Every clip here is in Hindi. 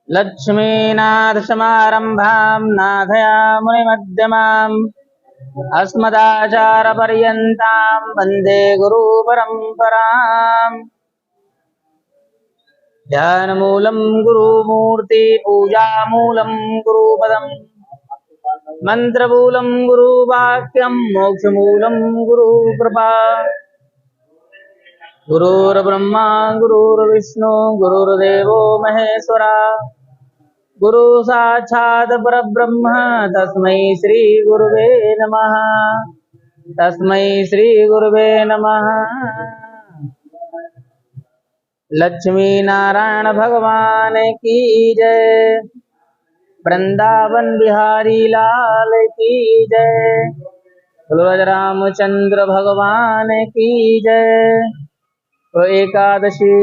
लक्ष्मीनाथसमारम्भां नाथयामुनिमध्यमाम् अस्मदाचार्यपर्यन्तां वन्दे गुरुपरम्पराम्। ध्यानमूलं गुरुमूर्ति पूजामूलं गुरुपदम् मन्त्रमूलं गुरुवाक्यं मोक्षमूलं गुरुकृपा। गुरुर्ब्रह्मा गुरुर्विष्णु गुरुर्देवो महेश्वरा गुरु साक्षात् परब्रह्म तस्मै श्री गुरुवे नमः। तस्मै श्री गुरुवे नमः। लक्ष्मी नारायण भगवान की जय। वृंदावन बिहारी लाल की जय। बोलो रामचंद्र भगवान की जय। तो एकादशी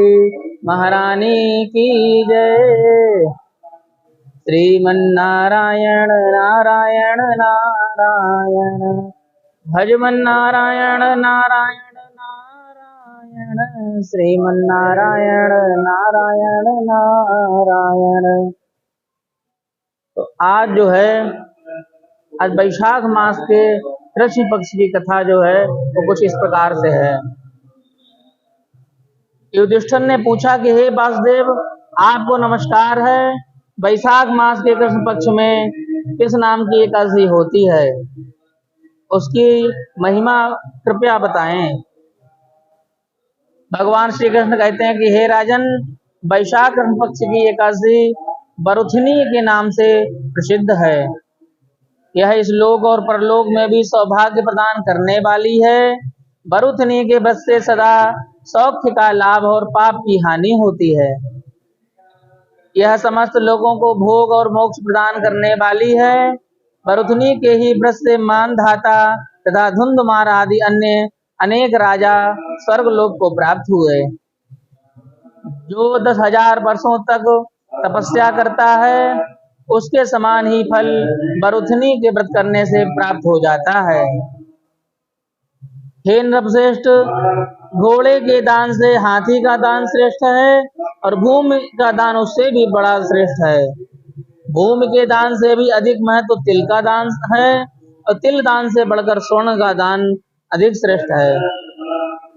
महारानी की जय। श्रीमन्नारायण नारायण नारायण भजमन नारायण नारायण नारायण श्रीमन्नारायण नारायण नारायण। तो आज जो है आज वैशाख मास के कृष्ण पक्ष की कथा जो है वो कुछ इस प्रकार से है। युधिष्ठिर ने पूछा कि हे वासुदेव आपको नमस्कार है। वैशाख मास के कृष्ण पक्ष में किस नाम की एकादशी होती है, उसकी महिमा कृपया बताएं। भगवान श्री कृष्ण कहते हैं कि हे राजन, वैशाख कृष्ण पक्ष की एकादशी बरुथनी के नाम से प्रसिद्ध है। यह इस लोक और परलोक में भी सौभाग्य प्रदान करने वाली है। बरुथनी के व्रत से सदा सौख्य का लाभ और पाप की हानि होती है। यह समस्त लोगों को भोग और मोक्ष प्रदान करने वाली है। बरुथनी के ही व्रत से मानधाता तथा धुंधुमार आदि अन्य अनेक राजा स्वर्गलोक को प्राप्त हुए। जो 10,000 वर्षों तक तपस्या करता है उसके समान ही फल बरुथनी के व्रत करने से प्राप्त हो जाता है। हे नृपश्रेष्ठ, घोड़े के दान से हाथी का दान श्रेष्ठ है और भूमि का दान उससे भी बड़ा श्रेष्ठ है। भूमि के दान से भी अधिक महत्व तिल का दान है और तिल दान से बढ़कर स्वर्ण का दान अधिक श्रेष्ठ है।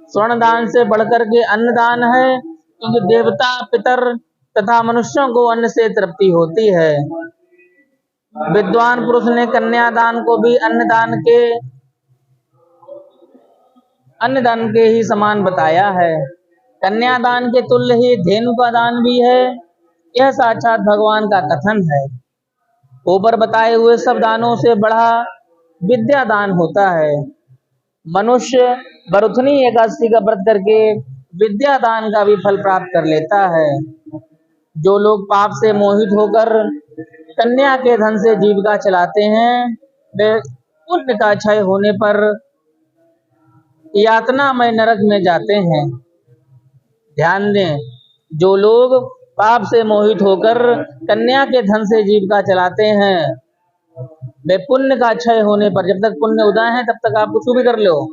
स्वर्ण दान से बढ़कर के अन्न दान है, क्योंकि देवता पितर तथा मनुष्यों को अन्न से तृप्ति होती है। विद्वान पुरुष ने कन्यादान को भी अन्नदान के ही समान बताया है। कन्यादान के तुल्य ही धेनु का दान भी है। यह साक्षात भगवान का कथन है। ऊपर बताए हुए सब दानों से बढ़ा विद्या दान होता है। मनुष्य बरुथनी एकादशी का व्रत करके विद्या दान का भी फल प्राप्त कर लेता है। जो लोग पाप से मोहित होकर कन्या के धन से जीविका चलाते हैं वे पुण्य का क्षय होने पर यातनामय नरक में जाते हैं। ध्यान दें, जो लोग पाप से मोहित होकर कन्या के धन से जीविका चलाते हैं वे पुण्य का क्षय होने पर, जब तक पुण्य उदय है तब तक आप कुछ भी कर लो,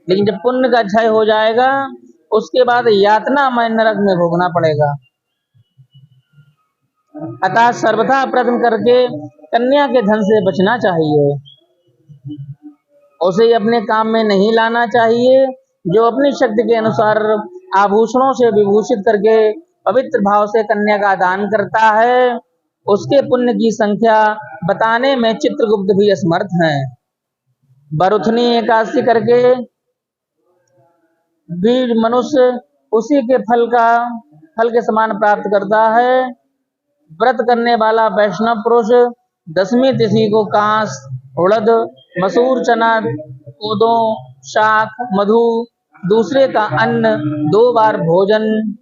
लेकिन जब पुण्य का क्षय हो जाएगा उसके बाद यातनामय नरक में भोगना पड़ेगा। अतः सर्वथा प्रयत्न करके कन्या के धन से बचना चाहिए। उसे अपने काम में नहीं लाना चाहिए। जो अपनी शक्ति के अनुसार आभूषणों से विभूषित करके पवित्र भाव से कन्या का दान करता है उसके पुण्य की संख्या बताने में चित्रगुप्त भी असमर्थ हैं। बरुथनी एकादशी करके भी मनुष्य उसी के फल के समान प्राप्त करता है। व्रत करने वाला वैष्णव पुरुष 10वीं तिथि को कांस, उड़द, मसूर, चना, कोदों, शाक, मधु, दूसरे का अन्न, 2 बार भोजन,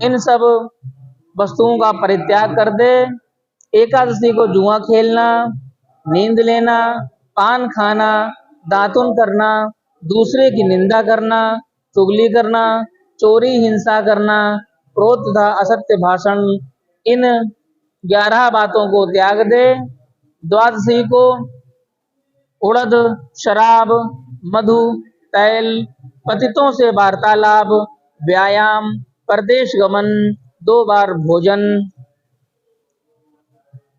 इन सब वस्तुओं का परित्याग कर दे। एकादशी को जुआ खेलना, नींद लेना, पान खाना, दातुन करना, दूसरे की निंदा करना, चुगली करना, चोरी, हिंसा करना, क्रोध तथा असत्य भाषण, इन 11 बातों को त्याग दे। द्वादशी को उड़द, शराब, मधु, तैल, पतितों से वार्तालाप, व्यायाम, परदेश गमन, 2 बार भोजन,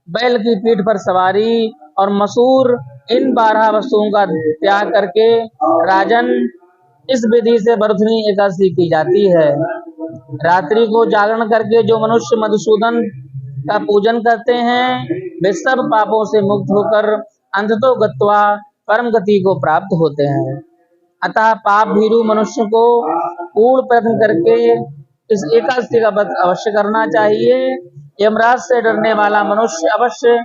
बैल की पीठ पर सवारी और मसूर, इन 12 वस्तुओं का त्याग करके राजन इस विधि से वरुथनी एकादशी की जाती है। रात्रि को जागरण करके जो मनुष्य मधुसूदन का पूजन करते हैं वे सब पापों से मुक्त होकर अंततो गत्वा परम गति को प्राप्त होते हैं। अतः पाप भीरु मनुष्य को पूर्ण प्रयत्न करके इस एकादशी का व्रत अवश्य करना चाहिए। यमराज से डरने वाला मनुष्य अवश्य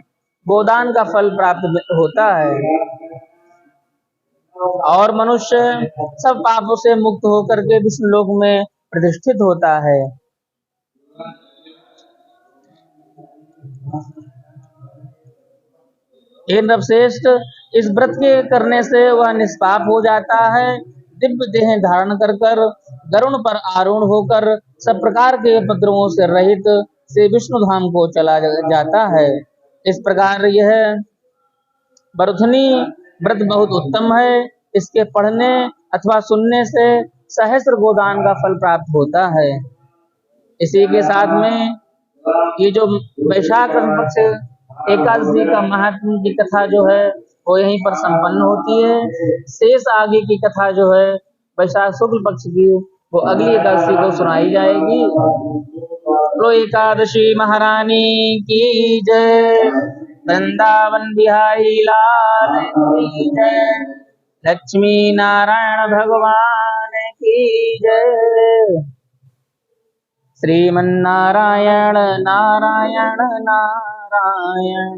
गोदान का फल प्राप्त होता है और मनुष्य सब पापों से मुक्त होकर के विष्णु लोक में प्रतिष्ठित होता है। हे नरश्रेष्ठ, इस व्रत के करने से वह निष्पाप हो जाता है। दिव्य देह धारण कर कर गरुण पर आरूढ़ होकर सब प्रकार के उपद्रवों से रहित से विष्णु धाम को चला जाता है। इस प्रकार यह वरुथनी व्रत बहुत उत्तम है। इसके पढ़ने अथवा सुनने से सहस्र गोदान का फल प्राप्त होता है। इसी के साथ में ये जो वैशाख कृष्ण पक्ष एकादशी का महात्म्य की कथा जो है वो यहीं पर संपन्न होती है। शेष आगे की कथा जो है वैशाख शुक्ल पक्ष की वो अगली एकादशी को सुनाई जाएगी। तो एकादशी महारानी की जय, वृंदावन बिहारी लाल की जय, लक्ष्मी नारायण भगवान की जय। श्रीमन्नारायण नारायण नारायण।